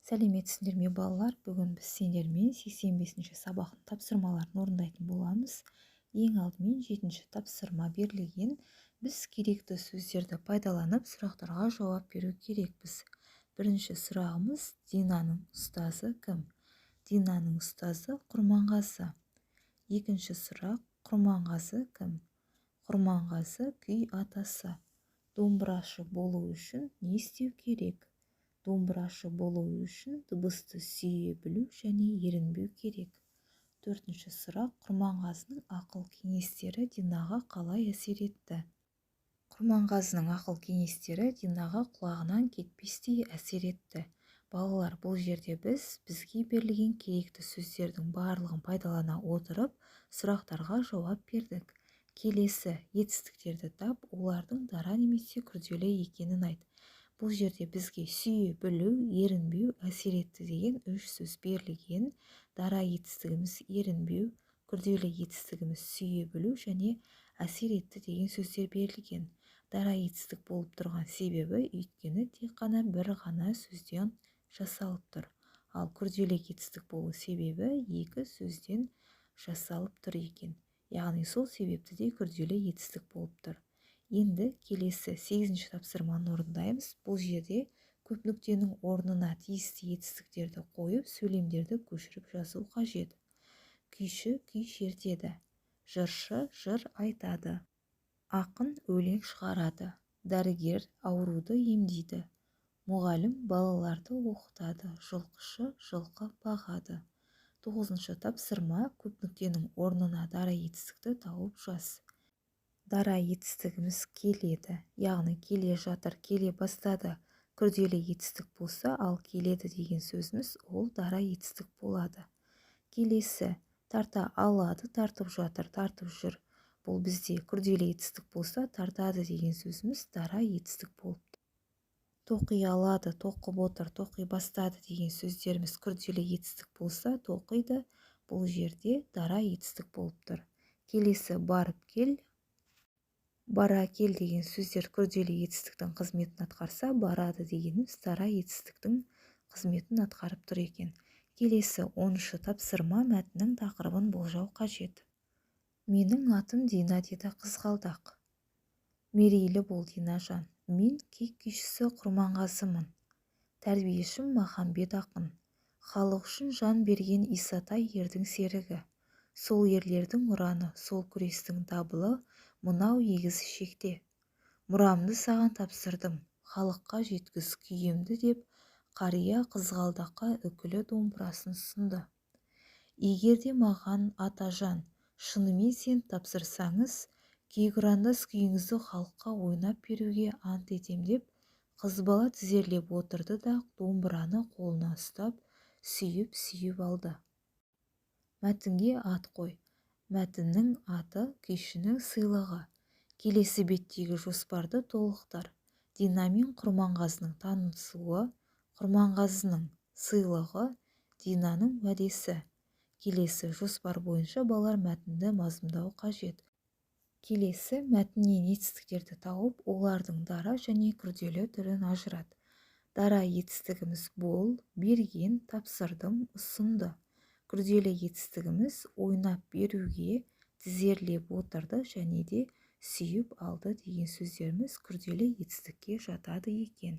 Сәлеметсіңдер ме балалар? Бүгін біз сендермен 85-ші сабақтың тапсырмаларын орындайтын боламыз. Ең алдымен 7-ші тапсырма берілген. Біз керекті сөздерді пайдаланып сұрақтарға жауап беру керекпіз. Бірінші сұрағымыз: Динаның ұстазы кім? Динаның ұстазы Құрманғазы. Екінші сұрақ: Құрманғазы кім? Құрманғазы күй атасы. Домбырашы болу үшін не істеу керек? Домбырашы болу үшін дыбысты сүйе білу және ерінбеу керек. Төртінші сұрақ: Құрманғазының ақыл-кеңестері Динаға қалай әсер етті? Құрманғазының ақыл-кеңестері Динаға құлағынан кетпестей әсер етті. Балалар, бұл жерде бізге берілген керекті сөздердің барлығын пайдалана отырып сұрақтарға жауап бердік. Келесі етістіктерді тап, олардың дара немесе күрделі екенін айт. Бұл жерде бізге сүйе білу, ерінбеу, әсер етті деген 3 сөз берілген. Дара етістігіміз ерінбеу, күрделі етістігіміз сүйе білу және әсер етті деген сөздер берілген. Дара етістік болып тұрған себебі өйткені тек қана бір ғана сөзден жасалып тұр. Ал күрделі етістік болу себебі 2 сөзден жасалып тұр екен. Яғни сол себепті де күрделі етістік болып тұр. Енді келесі 8-ші тапсырманы орындаймыз. Бұл жерде көп нүктенің орнына тиісті етістіктерді қойып, сөйлемдерді көшіріп жазу қажет. Күйші күй шертеді. Жыршы жыр айтады. Ақын өлең шығарады. Дәрігер ауруды емдейді. Мұғалім балаларды оқытады. Жылқышы жылқы бағады. 9-шы тапсырма: көп нүктенің орнына дара етістікті тауып жаз. Дара етістігіміз келеді, яғни келе жатыр, келе бастады. Күрделі етістік болса, ал келеді деген сөзіміз ол дара етістік болады. Келесі: тарта алады, тартып жатыр, тартып жүр. Бұл бізде күрделі етістік болса, тартады деген сөзіміз дара етістік болып. Тоқи алады, тоқып отыр, тоқи бастады деген сөздеріміз күрделі етістік болса, тоқиды. Бұл жерде дара етістік болып тұр. Келесі: барып кел, бара кел деген сөздер күрделі етістіктің қызметін атқарса, барады дегеніміз дара етістіктің қызметін атқарып тұр екен. Келесі 10-шы тапсырма: мәтіннің тақырыбын болжау қажет. Менің атым Дина, деді қызғалдақ. Мерейлі бол, Динажан. Мен кек күйшісі Құрманғазымын. Тәрбиешім Махамбет ақын. Халық үшін жан берген Исатай ердің серігі. Сол ерлердің ұраны, сол күрестің дабылы мынау егіз шекте. Мұрамды саған тапсырдым, халыққа жеткіз күйемді деп, қария қызғалдаққа үкілі домбырасын ұсынды. Егер де маған атажан, шынымен сен тапсырсаңыз, күйгұрандас күйіңізді халыққа ойнап беруге ант етем деп, қыз бала тізерлеп отырды да домбыраны қолына ұстап, сүйіп алды. Мәтінге ат қой. Мәтіннің аты күйшінің сыйлығы. Келесі беттегі жоспарды толықтыр. Дина мен Құрманғазының танысуы, Құрманғазының сыйлығы, Динаның уәдесі. Келесі жоспар бойынша балалар мәтінді мазмұндау қажет. Келесі мәтіннен етістіктерді тауып, олардың дара және күрделі түрін ажырат. Дара етістігіміз бол, берген, тапсырдым, ұсынды. Күрделі етістігіміз ойнап беруге, тізерлеп отырды және де сүйіп алды деген сөздеріміз күрделі етістікке жатады екен.